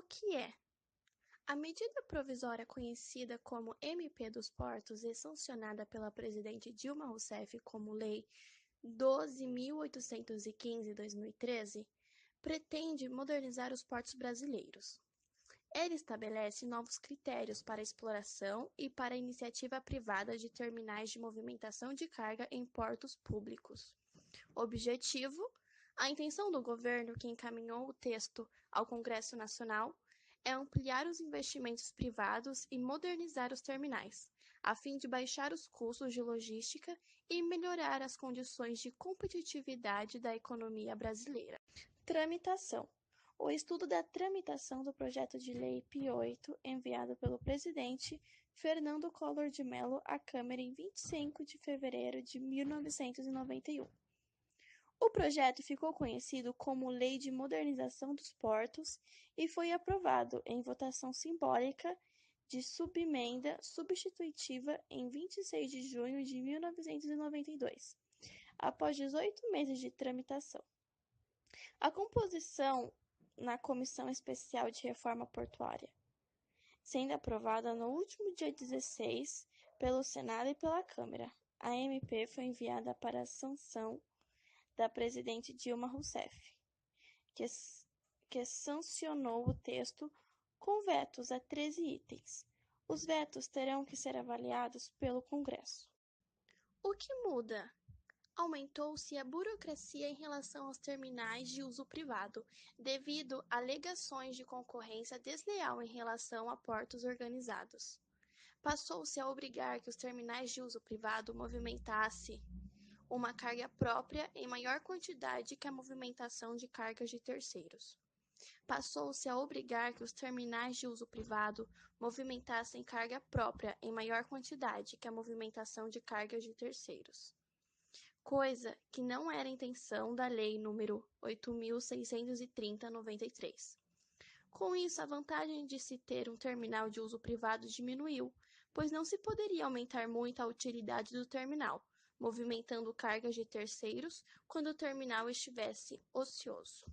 que é? A medida provisória conhecida como MP dos Portos e sancionada pela presidente Dilma Rousseff como Lei 12.815/2013 pretende modernizar os portos brasileiros. Ele estabelece novos critérios para a exploração e para a iniciativa privada de terminais de movimentação de carga em portos públicos. Objetivo: a intenção do governo que encaminhou o texto ao Congresso Nacional é ampliar os investimentos privados e modernizar os terminais, a fim de baixar os custos de logística e melhorar as condições de competitividade da economia brasileira. Tramitação: o estudo da tramitação do projeto de lei P8, enviado pelo presidente Fernando Collor de Mello à Câmara em 25 de fevereiro de 1991. O projeto ficou conhecido como Lei de Modernização dos Portos e foi aprovado em votação simbólica de subemenda substitutiva em 26 de junho de 1992, após 18 meses de tramitação. A composição na Comissão Especial de Reforma Portuária, sendo aprovada no último dia 16 pelo Senado e pela Câmara. A MP foi enviada para a sanção da presidente Dilma Rousseff, que sancionou o texto com vetos a 13 itens. Os vetos terão que ser avaliados pelo Congresso. O que muda? Aumentou-se a burocracia em relação aos terminais de uso privado, devido a alegações de concorrência desleal em relação a portos organizados. Passou-se a obrigar que os terminais de uso privado movimentassem uma carga própria em maior quantidade que a movimentação de cargas de terceiros. Passou-se a obrigar que os terminais de uso privado movimentassem carga própria em maior quantidade que a movimentação de cargas de terceiros, coisa que não era intenção da Lei nº 8.630/93. Com isso, a vantagem de se ter um terminal de uso privado diminuiu, pois não se poderia aumentar muito a utilidade do terminal, movimentando cargas de terceiros quando o terminal estivesse ocioso.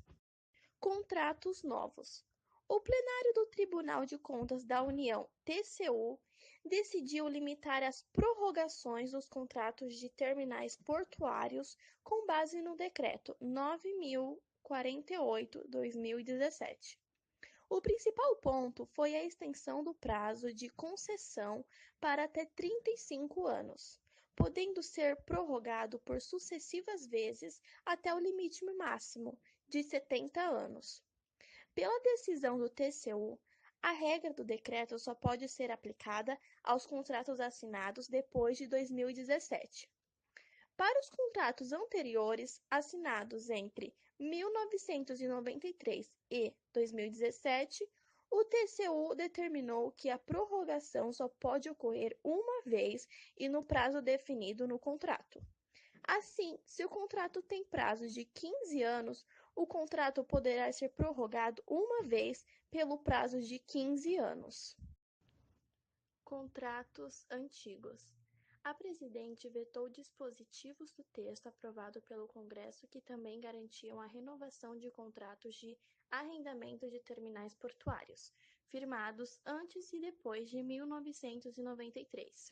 Contratos novos. O plenário do Tribunal de Contas da União, TCU, decidiu limitar as prorrogações dos contratos de terminais portuários com base no Decreto 9.048/2017. O principal ponto foi a extensão do prazo de concessão para até 35 anos, podendo ser prorrogado por sucessivas vezes até o limite máximo de 70 anos. Pela decisão do TCU, a regra do decreto só pode ser aplicada aos contratos assinados depois de 2017. Para os contratos anteriores, assinados entre 1993 e 2017, o TCU determinou que a prorrogação só pode ocorrer uma vez e no prazo definido no contrato. Assim, se o contrato tem prazo de 15 anos, o contrato poderá ser prorrogado uma vez pelo prazo de 15 anos. Contratos antigos. A presidente vetou dispositivos do texto aprovado pelo Congresso que também garantiam a renovação de contratos de arrendamento de terminais portuários, firmados antes e depois de 1993.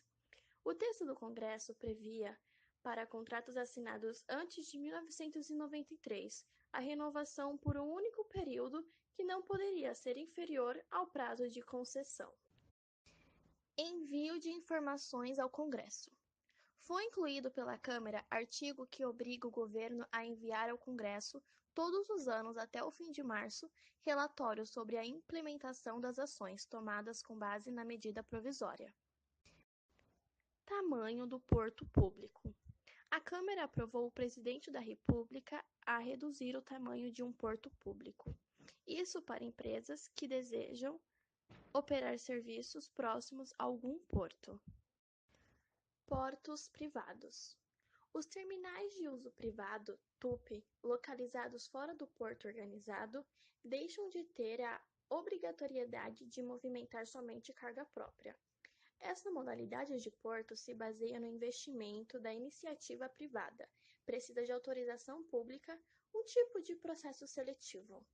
O texto do Congresso previa, para contratos assinados antes de 1993, a renovação por um único período que não poderia ser inferior ao prazo de concessão. Envio de informações ao Congresso. Foi incluído pela Câmara artigo que obriga o governo a enviar ao Congresso, todos os anos até o fim de março, relatórios sobre a implementação das ações tomadas com base na medida provisória. Tamanho do porto público. A Câmara aprovou o presidente da República a reduzir o tamanho de um porto público. Isso para empresas que desejam operar serviços próximos a algum porto. Portos privados. Os terminais de uso privado, TUP, localizados fora do porto organizado, deixam de ter a obrigatoriedade de movimentar somente carga própria. Essa modalidade de porto se baseia no investimento da iniciativa privada, precisa de autorização pública, um tipo de processo seletivo.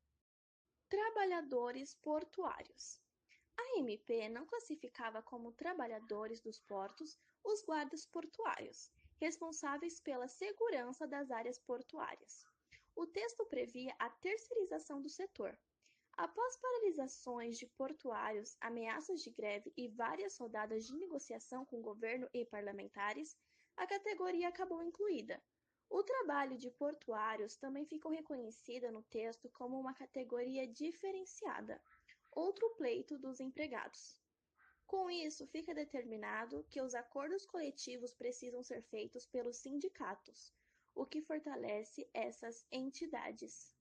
Trabalhadores portuários. A MP não classificava como trabalhadores dos portos os guardas portuários, responsáveis pela segurança das áreas portuárias. O texto previa a terceirização do setor. Após paralisações de portuários, ameaças de greve e várias rodadas de negociação com o governo e parlamentares, a categoria acabou incluída. O trabalho de portuários também ficou reconhecida no texto como uma categoria diferenciada, outro pleito dos empregados. Com isso, fica determinado que os acordos coletivos precisam ser feitos pelos sindicatos, o que fortalece essas entidades.